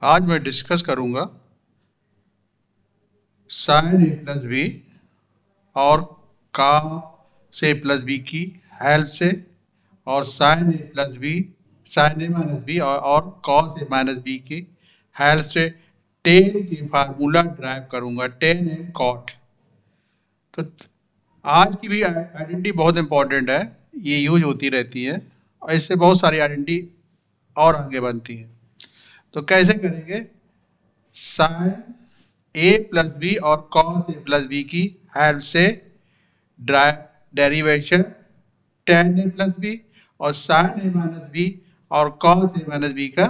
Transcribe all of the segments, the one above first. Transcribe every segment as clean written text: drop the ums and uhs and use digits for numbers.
आज मैं डिस्कस करूंगा साइन ए प्लस बी और कॉस ए प्लस बी की हेल्प से और sign A plus B sine A minus B और कॉस ए माइनस बी की हेल्प से टेन की फार्मूला ड्राइव करूंगा, टेन एंड कॉट। तो आज की भी आइडेंटिटी बहुत इंपॉर्टेंट है, ये यूज होती रहती है और इससे बहुत सारी आइडेंटिटी और आगे बनती है। तो कैसे करेंगे? साइन ए प्लस बी और कॉस ए प्लस बी की हेल्प से derivation ten A plus B और साइन ए माइनस बी और कॉस ए माइनस बी का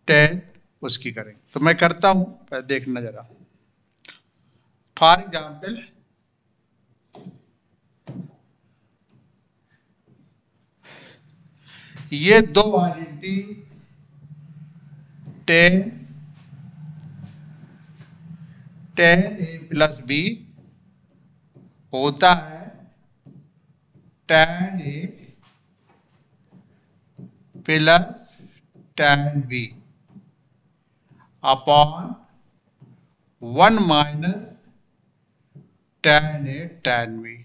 टेन उसकी करेंगे। तो मैं करता हूं, पहले देखना जरा। फॉर एग्जाम्पल ये दो identity tan A plus B होता है tan A plus tan B upon 1 minus tan A tan B.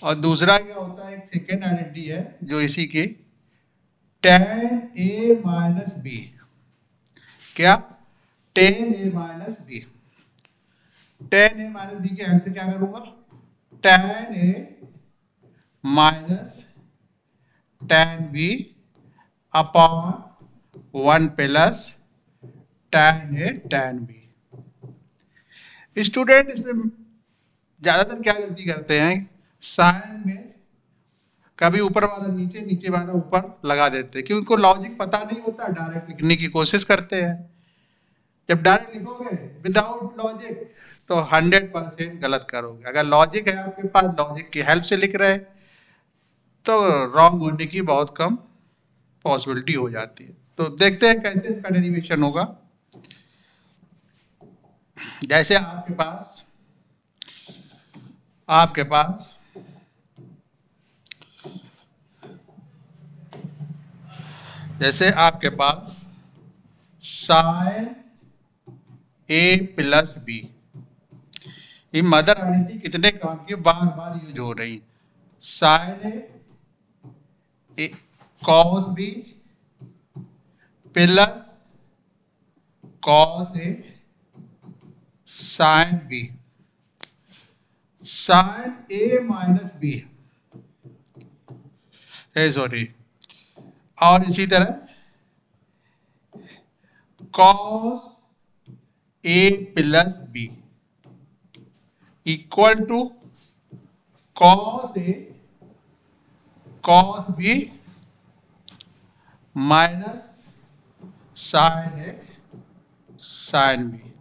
और दूसरा क्या होता है, एक सेकेंड आइडेंटिटी है जो इसी की tan ए माइनस बी। क्या? tan A minus B. tan A minus B के हेल्प से क्या करूंगा? tan A minus tan B upon 1 plus tan A tan B. Student इसमें ज्यादातर क्या गलती करते हैं, साइन में कभी ऊपर वाला नीचे, नीचे वाला ऊपर लगा देते हैं, क्योंकि उनको लॉजिक पता नहीं होता, डायरेक्ट लिखने की कोशिश करते हैं। जब डायरेक्ट लिखोगे विदाउट लॉजिक तो 100% गलत करोगे। अगर लॉजिक है आपके पास, लॉजिक की हेल्प से लिख रहे हैं, तो रॉन्ग होने की बहुत कम पॉसिबिलिटी हो जाती है। तो देखते हैं कैसे इसका डेरिवेशन होगा। जैसे आपके पास जैसे आपके पास साइन ए प्लस बी, ये मदर आइडेंटिटी कितने काम की बार बार यूज हो रही। Sine A cos B plus cos A sine B, sine A minus B, sorry, और इसी तरह cos A plus B equal to cos A cos B minus sine A sine B.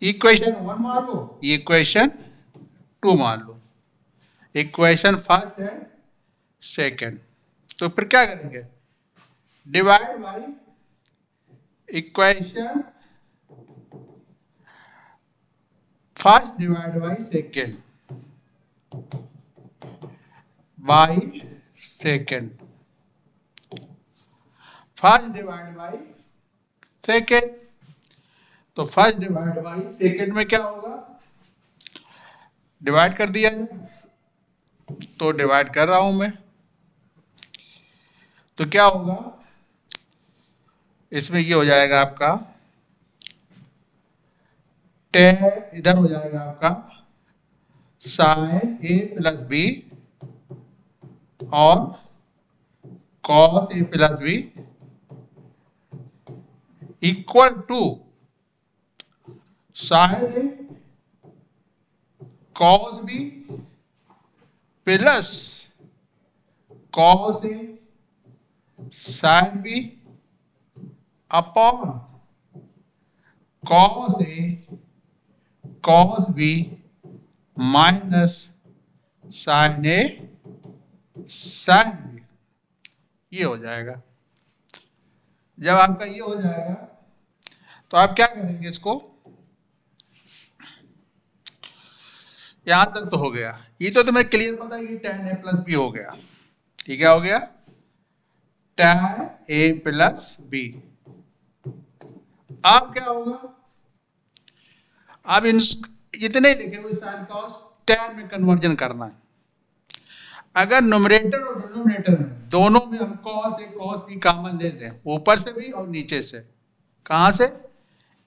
Equation 1 मान लो, equation 2 मान लो, equation first and second. तो फिर क्या करेंगे? Divide by equation first divide by second by second, first divide by second. तो first divide by second में क्या होगा? डिवाइड कर दिया जाए, तो डिवाइड कर रहा हूं मैं। तो क्या होगा इसमें? ये हो जाएगा आपका टेन, इधर हो जाएगा आपका साइन ए प्लस बी और cos A plus B equal to sine A cos B plus cos A sine B upon cos A cos B minus sine A sine B. ये हो जाएगा। जब आपका ये हो जाएगा तो आप क्या करेंगे? इसको यहां तक तो हो गया, ये तो तुम्हें क्लियर पता है कि tan a प्लस बी हो गया। ठीक है, हो गया। tan a plus B. अब क्या होगा, अब इन इतने लिखे हुए साइन कॉस tan में कन्वर्जन करना है। अगर न्यूमरेटर और डिनोमिनेटर में दोनों में हम cos A cos B common ले लें, ऊपर से भी और नीचे से, कहां से,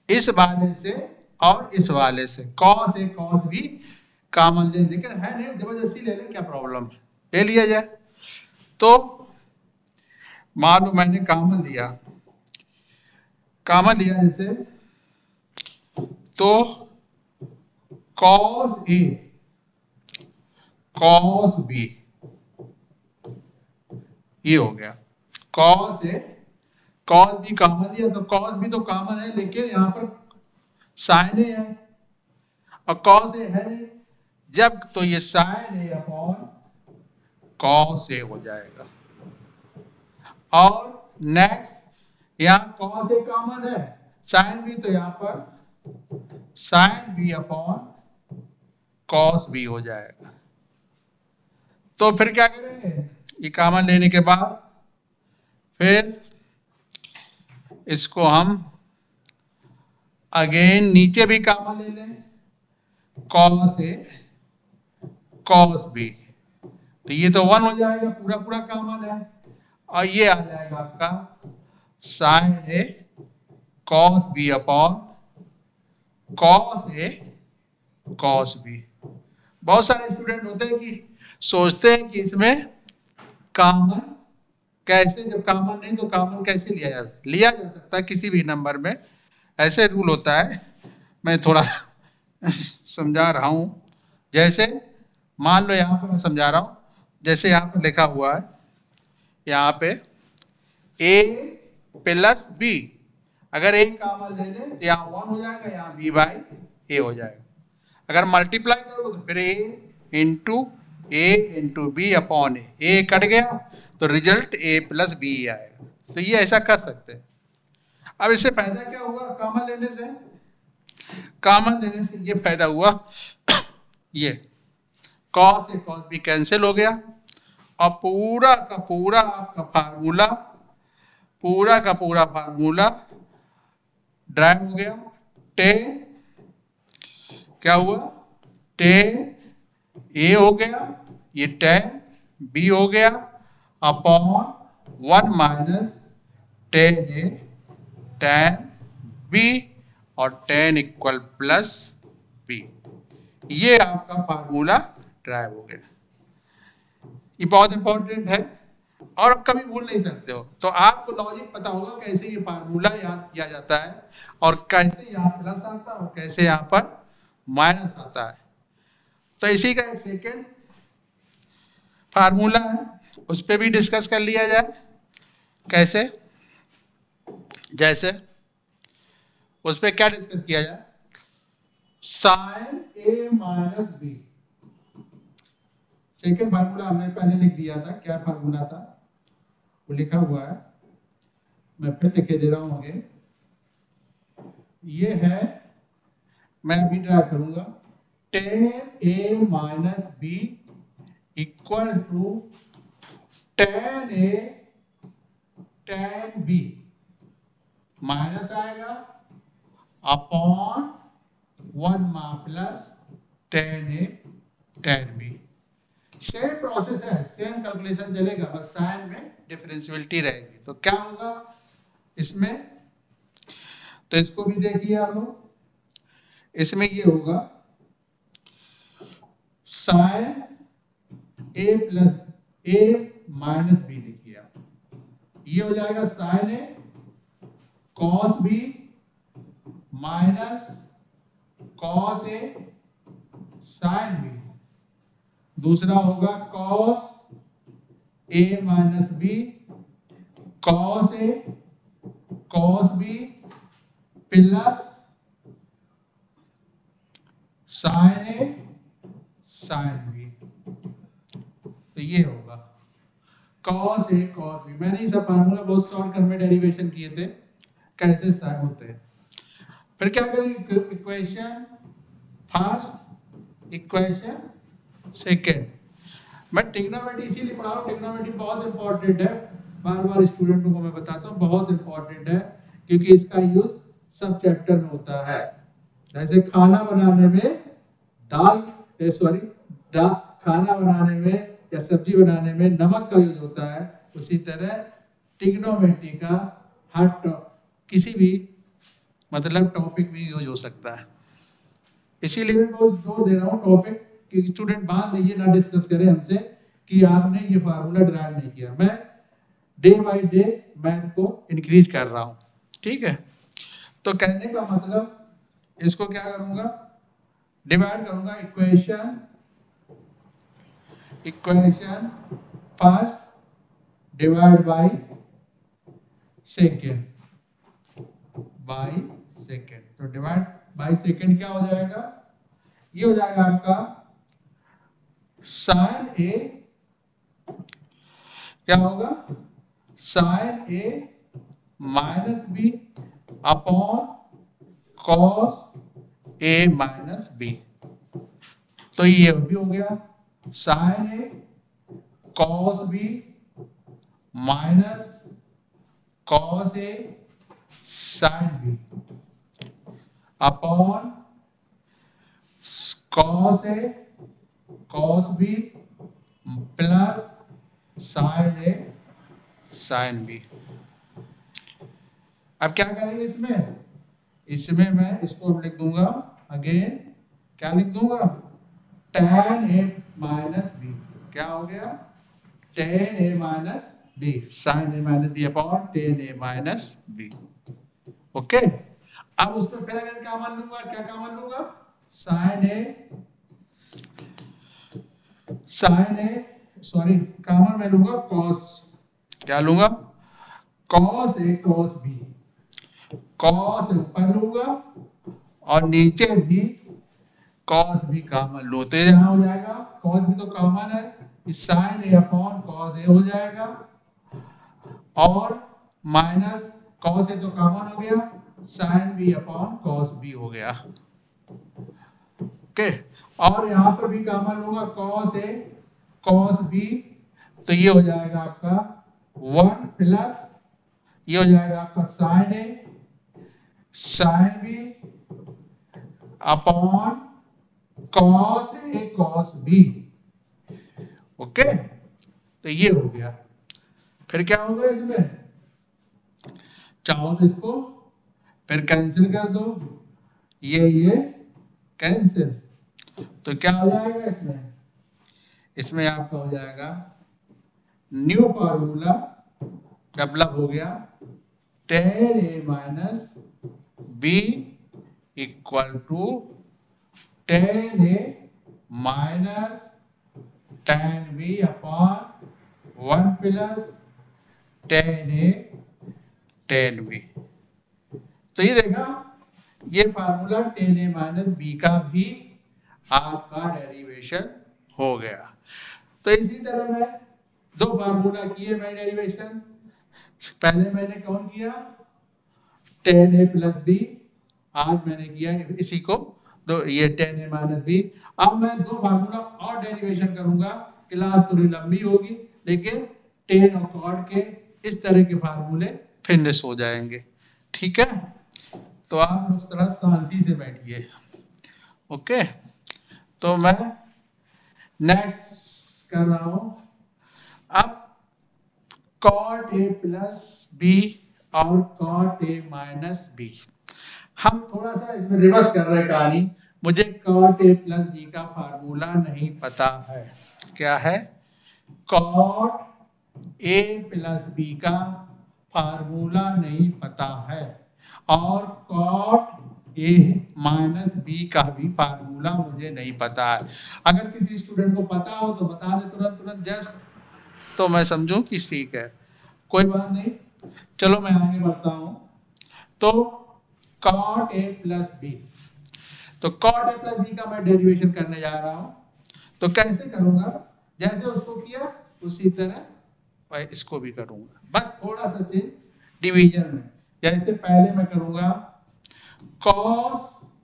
इस वाले से और इस वाले से cos A cos B common ले, लेकिन है नहीं, जबरदस्ती ले लें, क्या प्रॉब्लम है, ले लिया जाए। तो मान लो मैंने कॉमन लिया जैसे, तो कॉस ए कॉस बी ये हो गया, cos A cos B common लिया, तो कॉस बी तो कॉमन है, लेकिन यहां पर साइन ए है और कॉस ए है नहीं, जब तो ये sine A upon cos A हो जाएगा। और नेक्स्ट यहां कॉस ए कॉमन है, साइन बी, तो यहां पर sine B upon cos B हो जाएगा। तो फिर क्या करेंगे, ये कॉमन लेने के बाद फिर इसको हम अगेन नीचे भी कॉमन ले लें, कॉस ए कॉस बी, तो ये तो 1 हो जाएगा, पूरा पूरा कॉमन है, और ये आ जाएगा आपका sine A cos B upon cos A cos B. बहुत सारे स्टूडेंट होते हैं कि सोचते हैं कि इसमें कॉमन कैसे, जब कॉमन नहीं तो कॉमन कैसे लिया जा सकता है किसी भी नंबर में, ऐसे रूल होता है। मैं थोड़ा समझा रहा हूं, जैसे मान लो यहाँ पे मैं समझा रहा हूं, जैसे यहाँ पे लिखा हुआ है, यहाँ पे a प्लस बी, अगर a कॉमन ले लें तो यहाँ 1 हो जाएगा, यहाँ b बाई a हो जाएगा। अगर मल्टीप्लाई करोगे तो फिर a into B upon A cut गया, तो रिजल्ट a प्लस बी आएगा। तो ये ऐसा कर सकते हैं। अब इससे फायदा क्या होगा, कॉमन लेने से ये फायदा हुआ, ये cos A cos B cancel हो गया, और पूरा का पूरा आपका फार्मूला ड्राइव हो गया। टेन क्या हुआ, टेन ए हो गया, ये टेन बी हो गया, upon 1 minus ten A tan B, और टेन इक्वल प्लस बी। ये आपका फार्मूला ड्राइव हो गया। ये बहुत इंपॉर्टेंट है और कभी भूल नहीं सकते हो। तो आपको लॉजिक पता होगा कैसे ये फार्मूला याद किया जाता है, और कैसे यहाँ प्लस आता है और कैसे यहाँ पर माइनस आता है। तो इसी का एक सेकेंड फार्मूला है, उस पर भी डिस्कस कर लिया जाए। कैसे, जैसे उस पर क्या डिस्कस किया जाए, sign A minus B, second formula हमने पहले लिख दिया था, क्या फार्मूला था वो लिखा हुआ है, मैं फिर लिखे दे रहा हूं आगे। ये है, मैं अभी ड्रा करूंगा, tan A minus B equal to tan A tan B, minus आएगा upon 1 plus tan A tan B. Same process है, सेम कैलकुलेशन चलेगा, बस साइन में डिफरेंशियबिलिटी रहेगी। तो क्या होगा इसमें, तो इसको भी देखिए आप लोग, इसमें ये होगा sine A plus A minus B, लिखिए आप, ये हो जाएगा sign A cos B minus cos A sine B. दूसरा होगा cos A minus B cos A cos B plus sine A sine B. तो ये होगा कॉस ए कॉस बी। मैंने ये सब फार्मूला बहुत शॉर्ट टर्म में डेरिवेशन किए थे, कैसे साइन होते हैं। फिर क्या करेंगे, इक्वेशन फर्स्ट, इक्वेशन सेकेंड। मैं ट्रिग्नोमेट्री इसीलिए पढ़ा रहा हूँ, ट्रिग्नोमेट्री बहुत इंपॉर्टेंट है। बार बार स्टूडेंटों को मैं बताता हूँ, बहुत इंपॉर्टेंट है क्योंकि इसका यूज सब चैप्टर में होता है। जैसे खाना बनाने में खाना बनाने में या सब्जी बनाने में नमक का यूज होता है, उसी तरह ट्रिग्नोमेट्री का हर किसी भी मतलब टॉपिक में यूज हो सकता है। इसीलिए मैं बहुत जोर दे रहा हूँ टॉपिक कि स्टूडेंट बाद में ये ना डिस्कस करें हमसे कि आपने ये फार्मूला ड्राइव नहीं किया। मैं डे बाय डे मैथ को इंक्रीज कर रहा हूँ, ठीक है। तो कहने का मतलब इसको क्या करूंगा, डिवाइड करूंगा equation first divide by second तो डिवाइड बाय सेकेंड क्या हो जाएगा, ये हो जाएगा आपका साइन ए, क्या होगा sine A minus B upon cos A minus B. तो ये भी हो गया sign A cos B minus cos A sine B upon cos A cos B plus sine A sine B. अब क्या करेंगे इसमें मैं इसको लिख दूंगा अगेन, क्या लिख दूंगा tan a माइनस बी, क्या हो गया tan a minus B sine a minus B upon tan a minus B. Okay, अब उसमें फिर अगर क्या मान लूंगा, क्या मान लूंगा कॉमन मैं लूंगा कॉस, क्या लूंगा cos A cos B, cos ऊपर लूंगा और नीचे भी कॉस भी कॉमन लो, तो यहाँ हो जाएगा कॉस भी तो कॉमन है, sign A upon cos A हो जाएगा और माइनस कॉस ए तो कॉमन हो गया, sine B upon cos B हो गया। ओके, और यहाँ पर भी कॉमन होगा कॉस ए कॉस बी, तो ये हो जाएगा आपका 1 प्लस ये हो जाएगा आपका sine A sine B upon cos A cos B. Okay, तो ये हो गया। फिर क्या होगा इसमें, चाहो तो इसको फिर कैंसिल कर दो, ये कैंसिल, तो क्या हो जाएगा इसमें आपका हो जाएगा न्यू फार्मूला डेवलप हो गया tan a minus B equal to tan a minus tan b upon 1 plus tan a tan b। तो ये देखा, ये formula tan a minus B का भी आपका डेरिवेशन हो गया। तो इसी तरह मैं 2 फार्मूला किए मैं डेरिवेशन, पहले मैंने कौन किया tan a प्लस बी, आज मैंने किया इसी को दो ये tan a माइनस बी। अब मैं 2 फार्मूला और डेरिवेशन करूंगा, क्लास थोड़ी लंबी होगी लेकिन tan और cot के इस तरह के फार्मूले फिनिश हो जाएंगे, ठीक है। तो आप उस तरह शांति से बैठिए। ओके, तो मैं नेक्स्ट कर रहा हूं अब cot a प्लस बी और cot a माइनस बी। हम थोड़ा सा इसमें रिवर्स कर रहे हैं कहानी, मुझे cot a प्लस बी का फार्मूला नहीं पता है, क्या है cot a प्लस बी का फार्मूला नहीं पता है और cot a माइनस बी का भी फार्मूला मुझे नहीं पता है। अगर किसी स्टूडेंट को पता हो तो बता दे तुरंत जस्ट, तो मैं समझूं कि ठीक है, कोई बात नहीं। चलो मैं आगे बढ़ता हूं। तो cot a प्लस बी, तो cot a प्लस बी का मैं डेरिवेशन करने जा रहा हूं। तो कैसे करूंगा, जैसे उसको किया उसी तरह मैं इसको भी करूंगा, बस थोड़ा सा चेंज डिवीजन में। जैसे पहले मैं करूंगा cos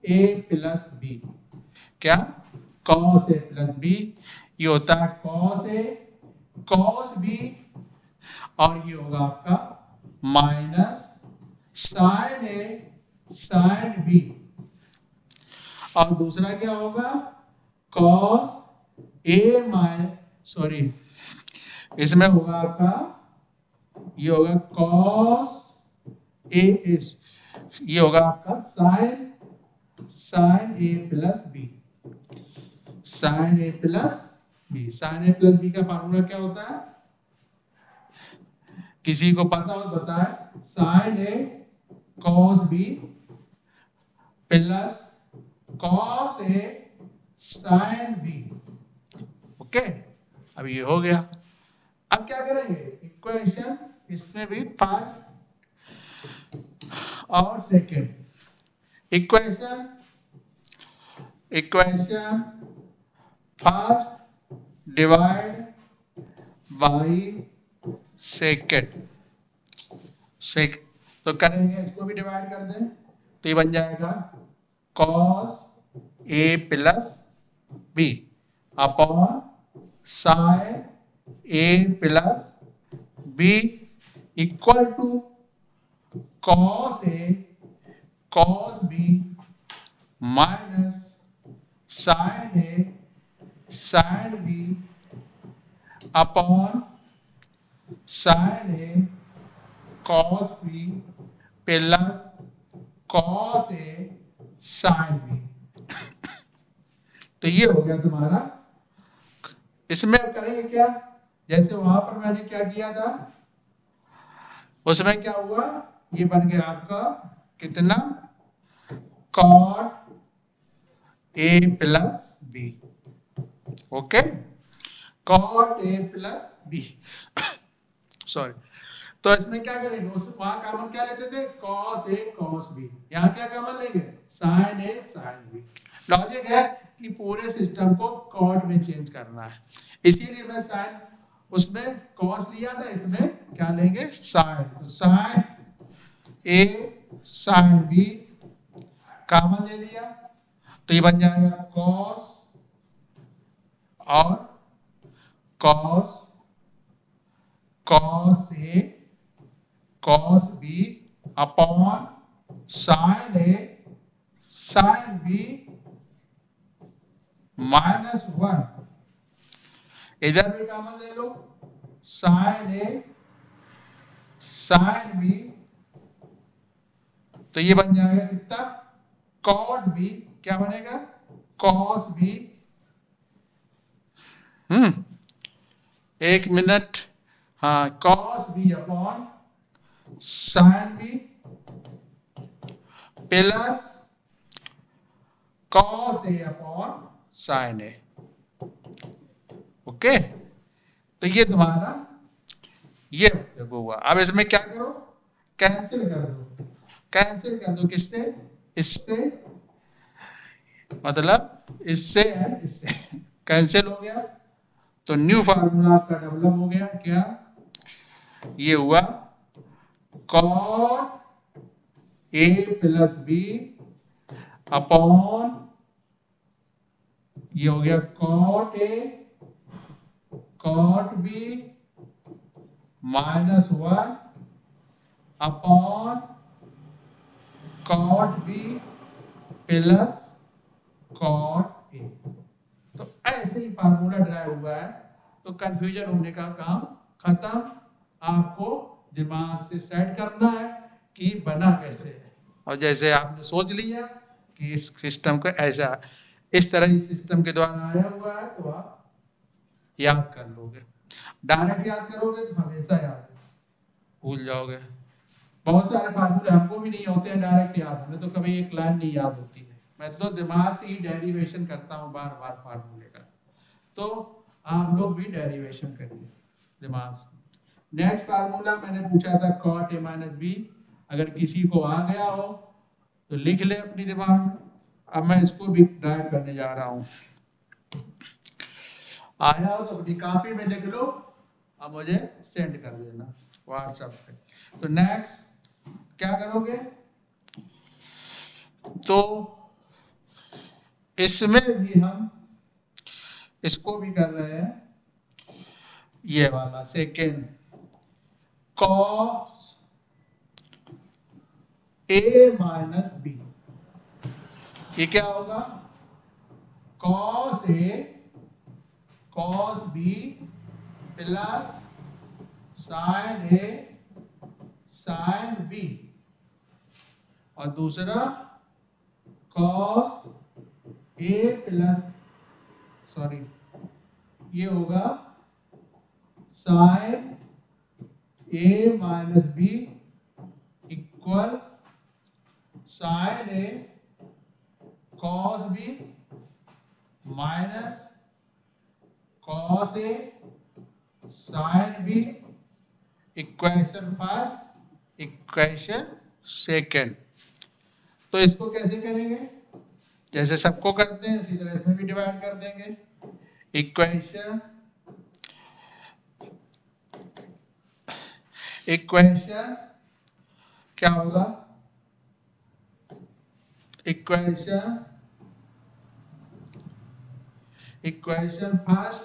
a प्लस बी, क्या cos a प्लस बी, ये होता है cos a cos b और ये होगा आपका minus sine A sine B, और दूसरा क्या होगा कॉस ए सॉरी इसमें होगा आपका ये होगा कॉस ए, ये होगा आपका sign sign A plus B, sine A plus B. Sine A plus B का फार्मूला क्या होता है, किसी को पता हो तो बताए, sign A cos B plus cos A sine B. Okay, अब ये हो गया। अब क्या करेंगे, इक्वेशन इसमें भी फर्स्ट और second equation, equation first divide by second, तो करेंगे इसको भी डिवाइड कर दें तो ये बन जाएगा cos A plus B upon sine A plus B equal to cos A cos B minus sine A sine B upon sine A cos B plus cos A sine B. तो ये हो गया तुम्हारा। इसमें अब करेंगे क्या, जैसे वहां पर मैंने क्या किया था उसमें क्या हुआ, ये बन गया आपका कितना cot A plus B. Okay, cot A plus B sorry. तो इसमें क्या करेंगे, वहां कॉमन क्या लेते थे कॉस ए कॉस बी, यहाँ क्या कॉमन लेंगे sine A sine B. Logic है कि पूरे सिस्टम को कॉट में चेंज करना है, इसीलिए मैं साइन उसमें कॉस लिया था, इसमें क्या लेंगे साइन। तो sine A sine B common ले लिया तो ये बन जाएगा कॉस और cos cos A cos B upon sine A sine B minus 1। इधर भी कॉमन ले लो, साइन ए साइन बी, तो ये बन जाएगा कितना कॉट बी, क्या बनेगा कॉस बी। एक मिनट, हाँ cos B upon sine B plus cos A upon sine A. Okay, तो ये तुम्हारा ये हुआ। अब इसमें क्या करो कैंसिल कर दो, कैंसिल कर दो किससे, इससे, मतलब इससे एंड इससे कैंसिल हो गया। तो न्यू फार्मूला आपका डेवलप हो गया, क्या ये हुआ cot A plus B upon ये हो गया cot A cot B minus 1 upon cot B plus cot A. तो ऐसे ही फार्मूला ड्राइव हुआ है, तो कंफ्यूजन होने का काम खत्म। आपको दिमाग से सेट करना है कि बना कैसे है, और जैसे आपने सोच लिया कि इस सिस्टम को ऐसा इस तरह इस सिस्टम के द्वारा आया हुआ है तो आप याद कर लोगे। डायरेक्ट याद करोगे तो हमेशा याद भूल जाओगे। बहुत सारे फार्मूले हमको भी नहीं होते हैं डायरेक्ट याद, हमें तो कभी एक लाइन नहीं याद होती है, मैं तो दिमाग से ही डेरिवेशन करता हूँ बार बार फार्मूले का। तो आप लोग भी डेरिवेशन करिए दिमाग से। नेक्स्ट फार्मूला मैंने पूछा था कॉट ए माइनस बी, अगर किसी को आ गया हो तो लिख ले अपनी दिमाग में। अब मैं इसको भी ड्राइव करने जा रहा हूँ, आया हो तो अपनी कॉपी में लिख लो, अब मुझे सेंड कर देना व्हाट्सएप पे। तो नेक्स्ट क्या करोगे, तो इसमें भी हम इसको भी कर रहे हैं, ये वाला second cos A minus B, ये क्या होगा? Cos A cos B plus sine A sine B, और दूसरा कॉस ए प्लस ये होगा sine A minus B equal sine A cos B minus cos A sine B, equation first equation second. तो इसको कैसे करेंगे? जैसे सबको करते हैं इसी तरह इसमें भी डिवाइड कर देंगे। इक्वेशन क्या होगा? Equation first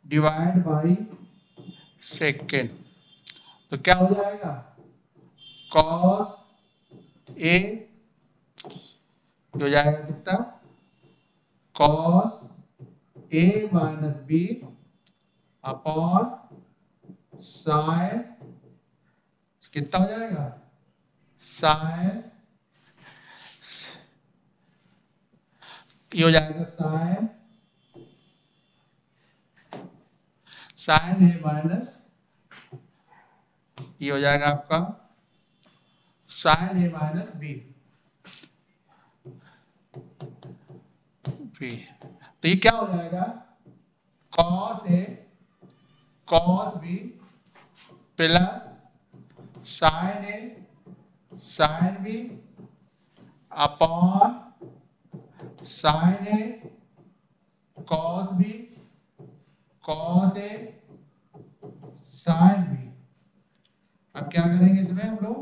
divide by second, तो क्या हो जाएगा? कॉस ए हो जाएगा कितना? Cos A minus B upon sign, कितना हो जाएगा? साइन, ये हो जाएगा साइन ए माइनस, ये हो जाएगा आपका साइन ए माइनस बी। तो ये क्या हो जाएगा? Cos A cos B plus sine A sine B upon sine A cos B cos A sine B. अब क्या करेंगे इसमें हम लोग?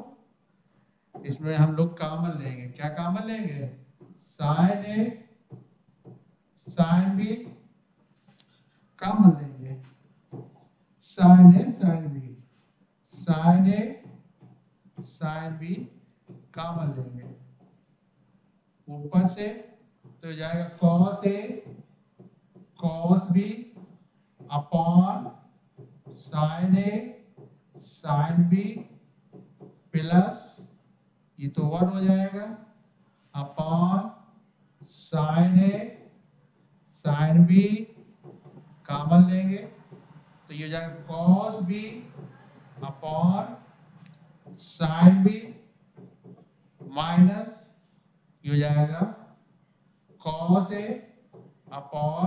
इसमें हम लोग कॉमन लेंगे। क्या कॉमन लेंगे? Sine A sine B common लेंगे, sine A sine B, sine A sine B common लेंगे ऊपर से, तो हो जाएगा cos A cos B upon sine A sine B plus, ये तो 1 हो जाएगा, upon sine A sine B common लेंगे, तो ये हो जाएगा cos B upon sine B minus, ये हो जाएगा cos A upon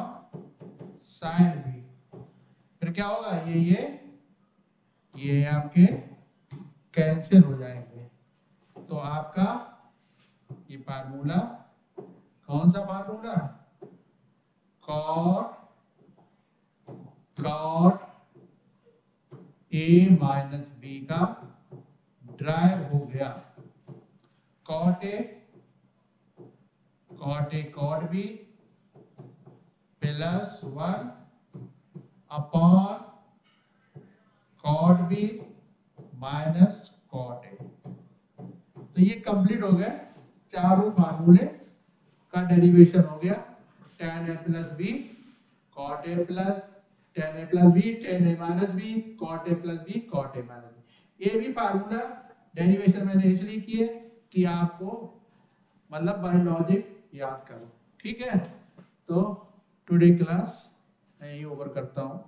sine B. फिर क्या होगा? ये आपके कैंसिल हो जाएंगे। तो आपका ये फार्मूला, कौन सा formula? Cot A minus B का ड्राइव हो गया। Cot A cot B plus 1 upon cot B minus cot A. तो ये कंप्लीट हो गया, चारों फार्मूले का डेरिवेशन हो गया। tan a plus B cot A plus tan a plus B tan a minus B cot A plus B cot A minus B. ये भी फार्मूला डेरिवेशन मैंने इसलिए किए कि आपको मतलब बाय लॉजिक याद करो। ठीक है, तो टुडे क्लास मैं यही ओवर करता हूँ।